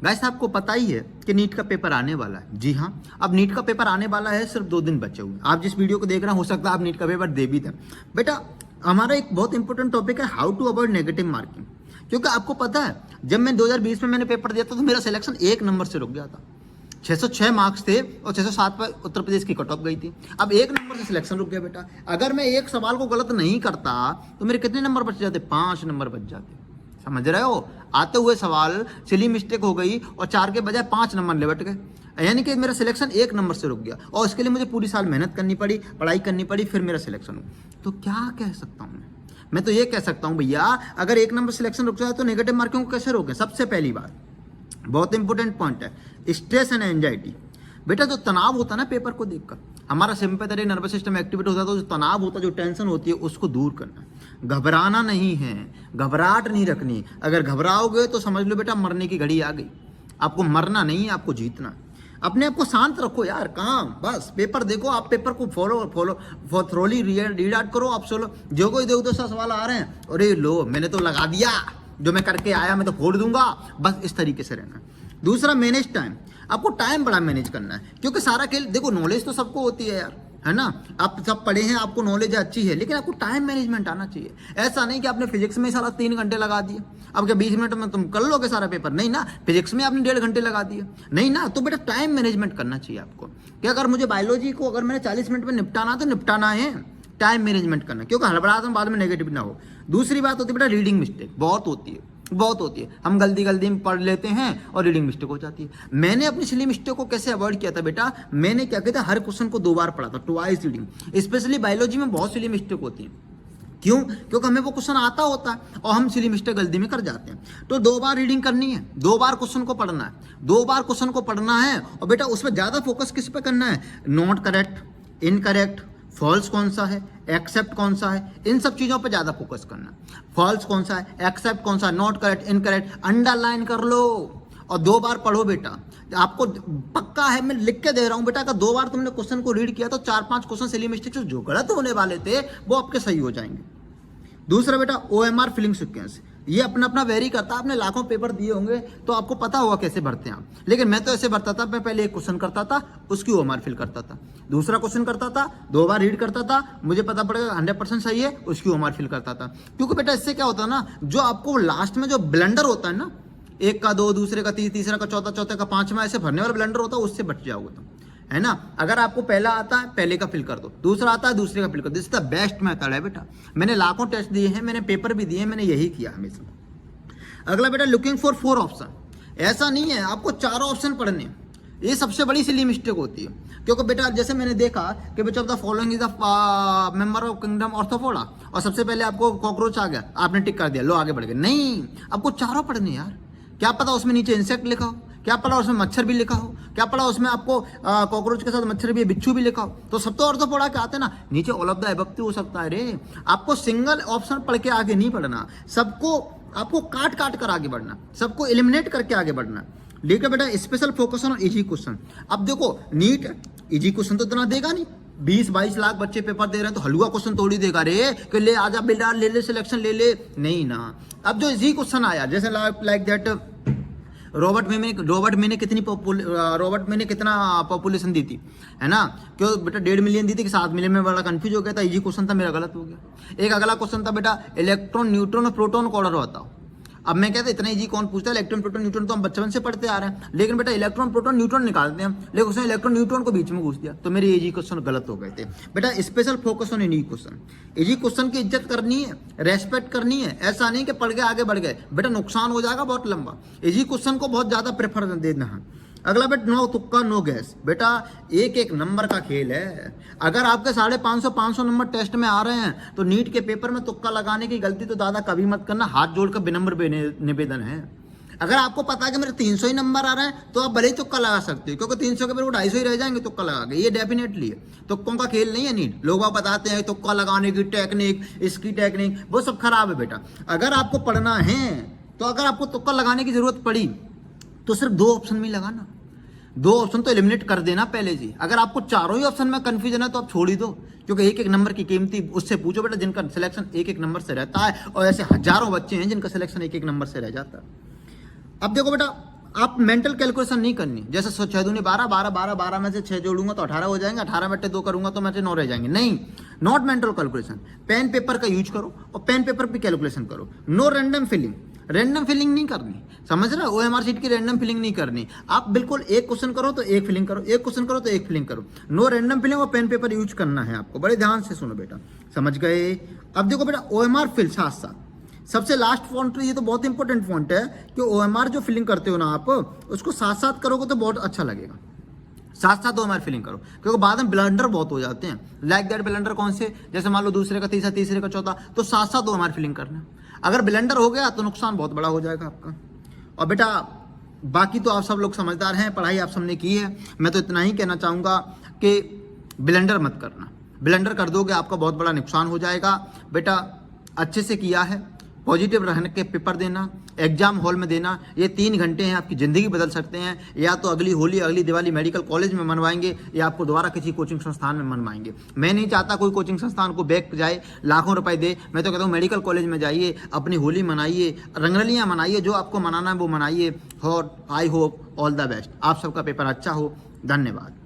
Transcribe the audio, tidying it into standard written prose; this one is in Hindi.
गाइस आपको पता ही है कि नीट का पेपर आने वाला है। जी हाँ, अब नीट का पेपर आने वाला है, सिर्फ 2 दिन बचे हुए। आप जिस वीडियो को देख रहे हैं हो सकता है आप नीट का पेपर दे भी दें। बेटा हमारा एक बहुत इंपॉर्टेंट टॉपिक है how to avoid negative marking. क्योंकि आपको पता है जब मैं 2020 में मैंने पेपर दिया था तो मेरा सिलेक्शन 1 नंबर से रुक गया था। 606 मार्क्स थे और 607 पर उत्तर प्रदेश की कट ऑफ गई थी। अब 1 नंबर से सिलेक्शन रुक गया बेटा। अगर मैं एक सवाल को गलत नहीं करता तो मेरे कितने नंबर बच जाते? 5 नंबर बच जाते। समझ रहे हो? आते हुए सवाल सिली मिस्टेक हो गई और 4 के बजाय 5 नंबर लिपट गए, यानी कि मेरा सिलेक्शन 1 नंबर से रुक गया। और इसके लिए मुझे पूरी साल मेहनत करनी पड़ी, पढ़ाई करनी पड़ी, फिर मेरा सिलेक्शन हुआ। तो क्या कह सकता हूँ मैं तो ये कह सकता हूँ भैया, अगर 1 नंबर सिलेक्शन रुक जाए तो नेगेटिव मार्किंग को कैसे रोकें? सबसे पहली बात, बहुत इंपॉर्टेंट पॉइंट है, स्ट्रेस एंड एंजाइटी। बेटा जो तनाव होता है ना पेपर को देखकर, हमारा सिंपैथेटिक नर्वस सिस्टम एक्टिवेट होता है, तो जो तनाव होता है, जो टेंशन होती है, उसको दूर करना। घबराना नहीं है, घबराहट नहीं रखनी। अगर घबराओगे तो समझ लो बेटा मरने की घड़ी आ गई। आपको मरना नहीं है, आपको जीतना। अपने आप को शांत रखो यार, काम बस पेपर देखो। आप पेपर को फॉलो थ्रोली रीड आउट करो। आप सोलो जो कोई 200 सवाल आ रहे हैं, अरे लो मैंने तो लगा दिया, जो मैं करके आया मैं तो फोड़ दूंगा, बस इस तरीके से रहना। दूसरा, मैनेज टाइम। आपको टाइम बड़ा मैनेज करना है, क्योंकि सारा खेल देखो, नॉलेज तो सबको होती है यार, है ना। आप सब पढ़े हैं, आपको नॉलेज अच्छी है, लेकिन आपको टाइम मैनेजमेंट आना चाहिए। ऐसा नहीं कि आपने फिजिक्स में सारा 3 घंटे लगा दिए, अब क्या 20 मिनट में तुम कर लोगे सारा पेपर? नहीं ना। फिजिक्स में आपने 1.5 घंटे लगा दिए, नहीं ना। तो बेटा टाइम मैनेजमेंट करना चाहिए आपको, कि अगर मुझे बायोलॉजी को अगर मैंने 40 मिनट में निपटाना तो निपटाना है। टाइम मैनेजमेंट करना, क्योंकि हड़बड़ाहट में बाद में नेगेटिव ना हो। दूसरी बात होती है बेटा रीडिंग मिस्टेक, बहुत होती है, बहुत होती है। हम गलती में पढ़ लेते हैं और रीडिंग मिस्टेक हो जाती है। मैंने अपनी सिली मिस्टेक को कैसे अवॉइड किया था बेटा? मैंने क्या किया था, हर क्वेश्चन को 2 बार पढ़ा था, ट्वाइस रीडिंग। स्पेशली बायोलॉजी में बहुत सिली मिस्टेक होती है। क्यों? क्योंकि हमें वो क्वेश्चन आता होता है और हम सिली मिस्टेक गलती में कर जाते हैं। तो 2 बार रीडिंग करनी है, 2 बार क्वेश्चन को पढ़ना है, 2 बार क्वेश्चन को पढ़ना है। और बेटा उसमें ज्यादा फोकस किस पे करना है? नॉट करेक्ट, इनकरेक्ट, फॉल्स कौन सा है, एक्सेप्ट कौन सा है, इन सब चीजों पे ज्यादा फोकस करना। फॉल्स कौन सा है, एक्सेप्ट कौन सा है, नॉट करेक्ट, इनकरेक्ट, अंडरलाइन कर लो और 2 बार पढ़ो बेटा। आपको पक्का है, मैं लिख के दे रहा हूं बेटा, अगर 2 बार तुमने क्वेश्चन को रीड किया तो 4-5 क्वेश्चन सिली मिस्टेक जो गलत होने वाले थे वो आपके सही हो जाएंगे। दूसरा बेटा OMR फिलिंग सीक्वेंस, ये अपना अपना वेरी करता है। आपने लाखों पेपर दिए होंगे तो आपको पता होगा कैसे भरते हैं आप, लेकिन मैं तो ऐसे भरता था। मैं पहले एक क्वेश्चन करता था, उसकी OMR फिल करता था, दूसरा क्वेश्चन करता था, 2 बार रीड करता था, मुझे पता पड़ेगा 100% सही है, उसकी OMR फिल करता था। क्योंकि बेटा इससे क्या होता है ना, जो आपको लास्ट में जो ब्लंडर होता है ना, 1 का 2, दूसरे का 3, तीसरा का 4, चौथे का 5वां, ऐसे भरने वाला ब्लंडर होता है, उससे बच जाओगे तुम, है ना। अगर आपको पहला आता है पहले का फिल कर दो, दूसरा आता है दूसरे का फिल कर दो। This is the best method है बेटा। मैंने लाखों टेस्ट दिए हैं, मैंने पेपर भी दिए हैं, मैंने यही किया हमेशा। अगला बेटा लुकिंग फॉर 4 ऑप्शन। ऐसा नहीं है आपको 4 ऑप्शन पढ़ने, ये सबसे बड़ी सिली मिस्टेक होती है। क्योंकि बेटा जैसे मैंने देखा कि बेटा the following is the member of kingdom arthropoda, और सबसे पहले आपको कॉकरोच आ गया, आपने टिक कर दिया, लो आगे बढ़ गए। नहीं, आपको 4 पढ़ने यार। क्या पता उसमें नीचे इंसेक्ट लिखा हो, क्या पता उसमें मच्छर भी लिखा हो, क्या पता उसमें आपको कॉकरोच के साथ मच्छर भी, बिच्छू भी लिखा हो। तो सब तो ऑर्थोपोडा के आते ना, नीचे ऑल ऑफ द एबव हो सकता है रे। आपको सिंगल ऑप्शन पढ़ के आगे नहीं बढ़ना, सबको आपको काट काट कर आगे बढ़ना, सबको एलिमिनेट करके आगे बढ़ना। लेकिन बेटा special focus on easy question. अब देखो नीट इजी क्वेश्चन तो इतना देगा नहीं, 20-22 लाख बच्चे पेपर दे रहे हैं, तो हलवा क्वेश्चन थोड़ी देगा रे कि ले आजा बेटा, ले ले सिलेक्शन ले ले, नहीं ना। अब जो इजी क्वेश्चन आया, जैसे लाइक दैट रॉबर्ट में ने कितना पॉपुलेशन दी थी, है ना। क्यों बेटा 1.5 मिलियन दी थी कि 7 मिलियन में, बड़ा कंफ्यूज हो गया था। इजी क्वेश्चन था, मेरा गलत हो गया। एक अगला क्वेश्चन था बेटा इलेक्ट्रॉन, न्यूट्रॉन और प्रोटॉन का ऑर्डर बताओ। अब मैं कहता इतना इजी कौन पूछता है, इलेक्ट्रॉन प्रोटॉन न्यूट्रॉन तो हम बचपन से पढ़ते आ रहे हैं, लेकिन बेटा इलेक्ट्रॉन प्रोटॉन न्यूट्रॉन निकालते हैं हम, लेकिन उसने इलेक्ट्रॉन न्यूट्रॉन को बीच में घुस दिया, तो मेरे इजी क्वेश्चन गलत हो गए थे। बेटा special focus on easy question. Easy question की इज्जत करनी है, रेस्पेक्ट करनी है, ऐसा नहीं कि पढ़ के आगे बढ़ गए, बेटा नुकसान हो जाएगा बहुत लंबा। इजी क्वेश्चन को बहुत ज्यादा प्रेफर देना है। अगला बेटा नो तुक्का नो गैस। बेटा 1-1 नंबर का खेल है। अगर आपके 550 नंबर टेस्ट में आ रहे हैं तो नीट के पेपर में तुक्का लगाने की गलती तो दादा कभी मत करना, हाथ जोड़कर विनम्र निवेदन है। अगर आपको पता है कि मेरे 300 ही नंबर आ रहे हैं तो आप भले ही तुक्का लगा सकते हो, क्योंकि 300 के फिर वो 250 ही रह जाएंगे तुक्का लगा के, ये डेफिनेटली है। तुक्कों का खेल नहीं है नीट। लोग आप बताते हैं तुक्का लगाने की टेक्निक, इसकी टेक्निक, वो सब खराब है बेटा। अगर आपको पढ़ना है तो अगर आपको तुक्का लगाने की जरूरत पड़ी तो सिर्फ 2 ऑप्शन में लगाना, 2 ऑप्शन तो एलिमिनेट कर देना पहले जी। अगर आपको 4 ही ऑप्शन में कंफ्यूजन है तो आप छोड़ ही दो, क्योंकि 1-1 नंबर की कीमती, उससे पूछो बेटा जिनका सिलेक्शन 1-1 नंबर से रहता है, और ऐसे हजारों बच्चे हैं जिनका सिलेक्शन 1-1 नंबर से रह जाता है। अब देखो बेटा आप मेंटल कैलकुलेशन नहीं करनी, जैसे 6 दूनी 12, 12 12 12 में से 6 जोड़ूंगा तो 18 हो जाएंगे, 18 में 2 करूंगा तो मैं 9 रह जाएंगे। नहीं, not mental calculation. Pen paper का यूज करो और पेन पेपर पे कैलकुलेशन करो। No random filling, random filling नहीं करनी, समझ रहे हो? ओएमआर शीट की रैंडम फिलिंग नहीं करनी। आप बिल्कुल एक क्वेश्चन करो तो एक फिलिंग करो, एक क्वेश्चन करो तो एक फिलिंग करो। नो रैंडम फिलिंग और पेन पेपर यूज करना है आपको। बड़े ध्यान से सुनो बेटा, समझ गए? अब देखो बेटा, ओएमआर फिल साथ साथ सबसे लास्ट फॉन्ट, ये तो बहुत इंपॉर्टेंट फॉन्ट है कि ओएमआर जो फिलिंग करते हो ना आप, उसको साथ साथ करोगे तो बहुत अच्छा लगेगा। साथ साथ ओएमआर फिलिंग करो, क्योंकि बाद में ब्लंडर बहुत हो जाते हैं। लाइक दैट ब्लंडर कौन से? जैसे मान लो दूसरे का तीसरा, तीसरे का चौथा, तो साथ साथ ओएमआर फिलिंग करना। अगर ब्लंडर हो गया तो नुकसान बहुत बड़ा हो जाएगा आपका। और बेटा बाकी तो आप सब लोग समझदार हैं, पढ़ाई आप सबने की है। मैं तो इतना ही कहना चाहूँगा कि ब्लंडर मत करना। ब्लंडर कर दोगे आपका बहुत बड़ा नुकसान हो जाएगा। बेटा अच्छे से किया है, पॉजिटिव रहने के पेपर देना, एग्जाम हॉल में देना। ये 3 घंटे हैं, आपकी ज़िंदगी बदल सकते हैं। या तो अगली होली, अगली दिवाली मेडिकल कॉलेज में मनवाएंगे, या आपको दोबारा किसी कोचिंग संस्थान में मनवाएंगे। मैं नहीं चाहता कोई कोचिंग संस्थान को बैक जाए, लाखों रुपए दे। मैं तो कहता हूँ मेडिकल कॉलेज में जाइए, अपनी होली मनाइए, रंगरलियाँ मनाइए, जो आपको मनाना है वो मनाइए। और I hope all the best, आप सबका पेपर अच्छा हो। धन्यवाद।